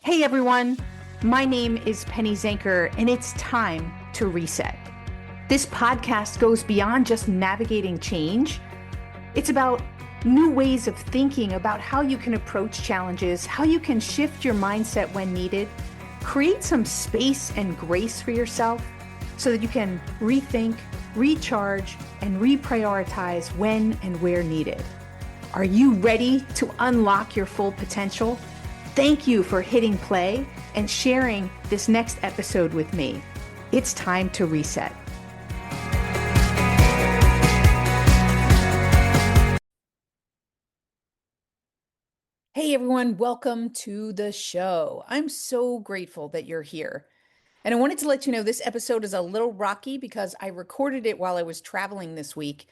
Hey everyone, my name is Penny Zanker, and it's time to reset. This podcast goes beyond just navigating change. It's about new ways of thinking about how you can approach challenges, how you can shift your mindset when needed, create some space and grace for yourself so that you can rethink, recharge, and reprioritize when and where needed. Are you ready to unlock your full potential? Thank you for hitting play and sharing this next episode with me. It's time to reset. Hey everyone, welcome to the show. I'm so grateful that you're here. And I wanted to let you know this episode is a little rocky because I recorded it while I was traveling this week,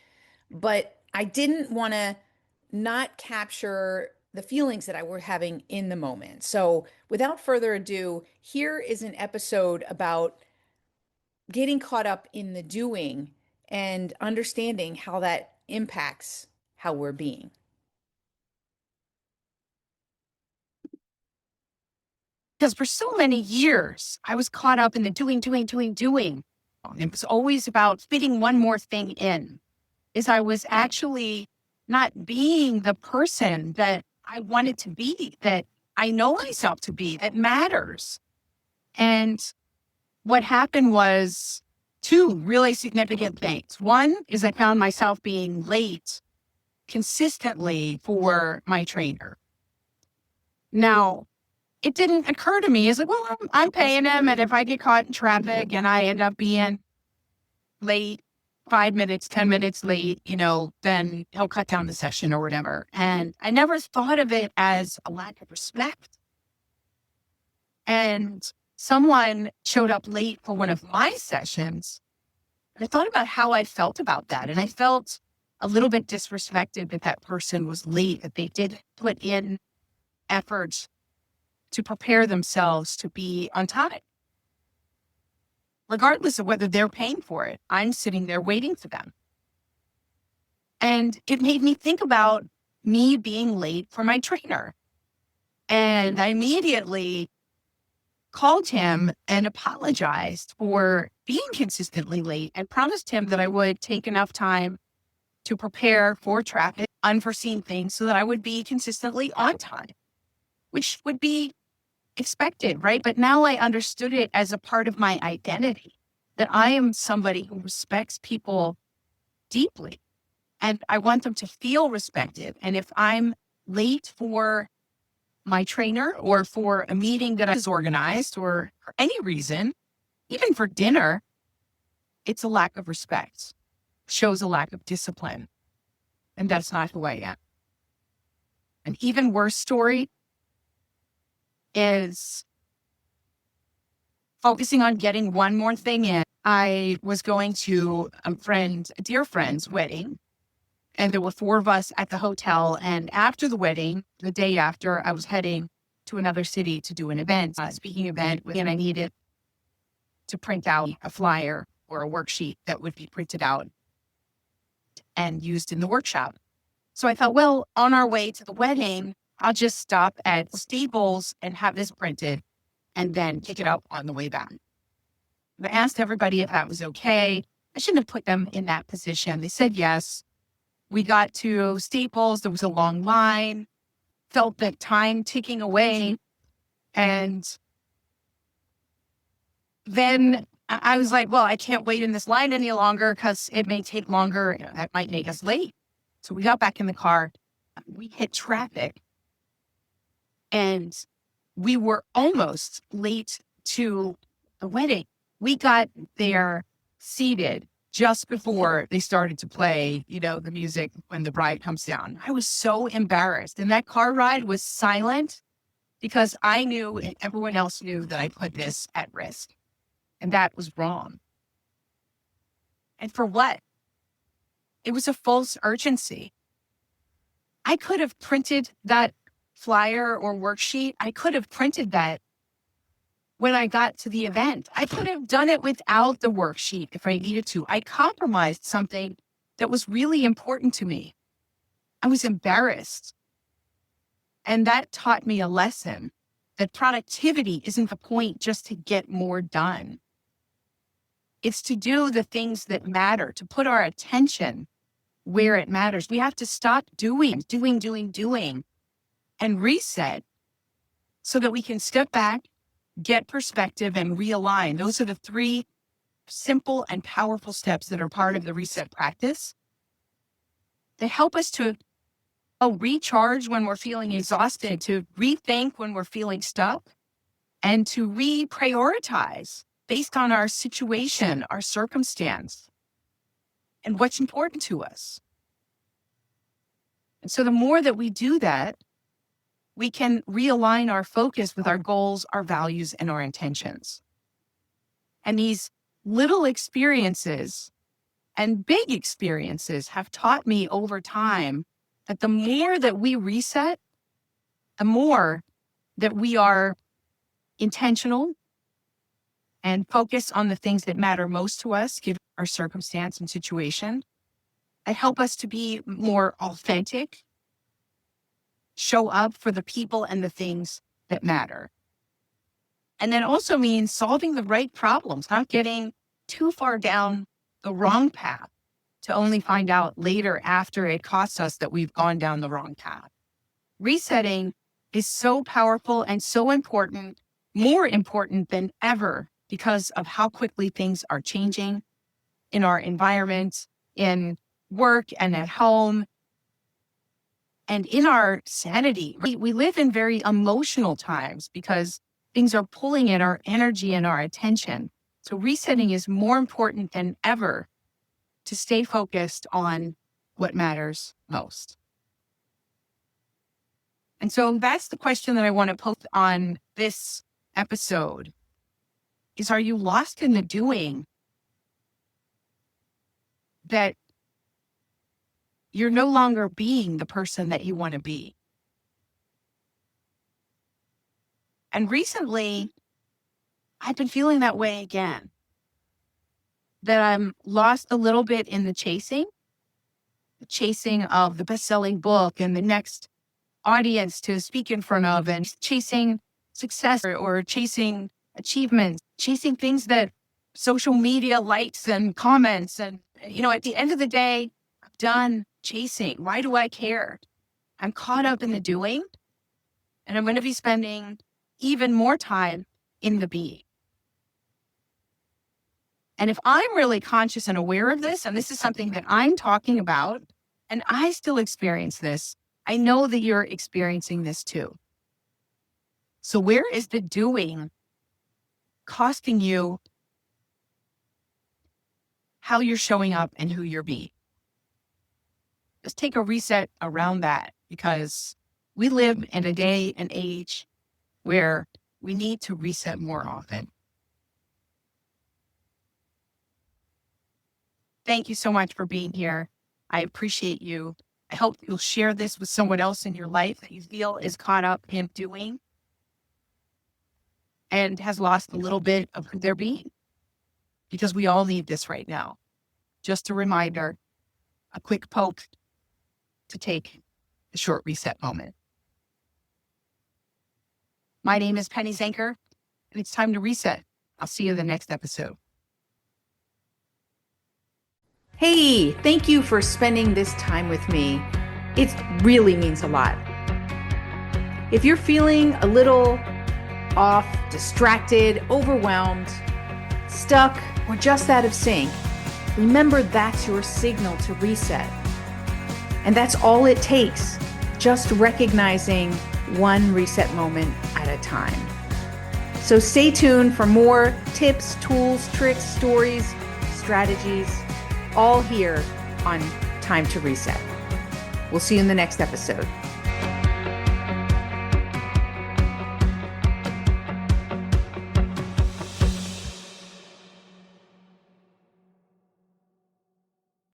but I didn't want to not capture the feelings that I were having in the moment. So, without further ado, here is an episode about getting caught up in the doing and understanding how that impacts how we're being. Because for so many years, I was caught up in the doing. It was always about fitting one more thing in. Is I was actually not being the person that I wanted to be, that I know myself to be, that matters. And what happened was two really significant things. One is I found myself being late consistently for my trainer. Now, it didn't occur to me. It's like, well, I'm paying him. And if I get caught in traffic and I end up being late, 5 minutes, 10 minutes late, then he'll cut down the session or whatever. And I never thought of it as a lack of respect. And someone showed up late for one of my sessions. And I thought about how I felt about that. And I felt a little bit disrespected that that person was late, that they did put in effort to prepare themselves to be on time. Regardless of whether they're paying for it, I'm sitting there waiting for them. And it made me think about me being late for my trainer. And I immediately called him and apologized for being consistently late and promised him that I would take enough time to prepare for traffic, unforeseen things, so that I would be consistently on time, which would be expected, right? But now I understood it as a part of my identity, that I am somebody who respects people deeply and I want them to feel respected. And if I'm late for my trainer or for a meeting that is organized or for any reason, even for dinner, it's a lack of respect, shows a lack of discipline. And that's not who I am. An even worse story is focusing on getting one more thing in. I was going to a dear friend's wedding, and there were 4 of us at the hotel. And after the wedding, the day after, I was heading to another city to do an event, a speaking event, and I needed to print out a flyer or a worksheet that would be printed out and used in the workshop. So I thought, well, on our way to the wedding, I'll just stop at Staples and have this printed and then pick it up on the way back. I asked everybody if that was okay. I shouldn't have put them in that position. They said yes. We got to Staples. There was a long line. Felt that time ticking away. And then I was like, well, I can't wait in this line any longer because it may take longer. That might make us late. So we got back in the car. We hit traffic. And we were almost late to the wedding. We got there seated just before they started to play, the music when the bride comes down. I was so embarrassed. And that car ride was silent because I knew and everyone else knew that I put this at risk. And that was wrong. And for what? It was a false urgency. I could have printed that flyer or worksheet. I could have printed that when I got to the event. I could have done it without the worksheet if I needed to. I compromised something that was really important to me. I was embarrassed. And that taught me a lesson that productivity isn't the point just to get more done. It's to do the things that matter, to put our attention where it matters. We have to stop doing, and reset so that we can step back, get perspective, and realign. Those are the 3 simple and powerful steps that are part of the reset practice. They help us to recharge when we're feeling exhausted, to rethink when we're feeling stuck, and to reprioritize based on our situation, our circumstance, and what's important to us. And so the more that we do that, we can realign our focus with our goals, our values, and our intentions. And these little experiences and big experiences have taught me over time that the more that we reset, the more that we are intentional and focus on the things that matter most to us, given our circumstance and situation. They help us to be more authentic, show up for the people and the things that matter. And that also means solving the right problems, not getting too far down the wrong path to only find out later after it costs us that we've gone down the wrong path. Resetting is so powerful and so important, more important than ever, because of how quickly things are changing in our environment, in work and at home, and in our sanity. We live in very emotional times because things are pulling at our energy and our attention. So resetting is more important than ever to stay focused on what matters most. And so that's the question that I want to post on this episode is, are you lost in the doing that you're no longer being the person that you want to be? And recently, I've been feeling that way again, that I'm lost a little bit in the chasing of the best-selling book and the next audience to speak in front of, and chasing success or chasing achievements, chasing things that social media likes and comments. And, at the end of the day, I'm done chasing. Why do I care? I'm caught up in the doing, and I'm going to be spending even more time in the being. And if I'm really conscious and aware of this, and this is something that I'm talking about, and I still experience this, I know that you're experiencing this too. So where is the doing costing you how you're showing up and who you're being? Let's take a reset around that, because we live in a day and age where we need to reset more often. Thank you so much for being here. I appreciate you. I hope you'll share this with someone else in your life that you feel is caught up in doing and has lost a little bit of who they're being, because we all need this right now. Just a reminder, a quick poke to take a short reset moment. My name is Penny Zanker, and it's time to reset. I'll see you in the next episode. Hey, thank you for spending this time with me. It really means a lot. If you're feeling a little off, distracted, overwhelmed, stuck, or just out of sync, remember that's your signal to reset. And that's all it takes, just recognizing one reset moment at a time. So stay tuned for more tips, tools, tricks, stories, strategies, all here on Time to Reset. We'll see you in the next episode.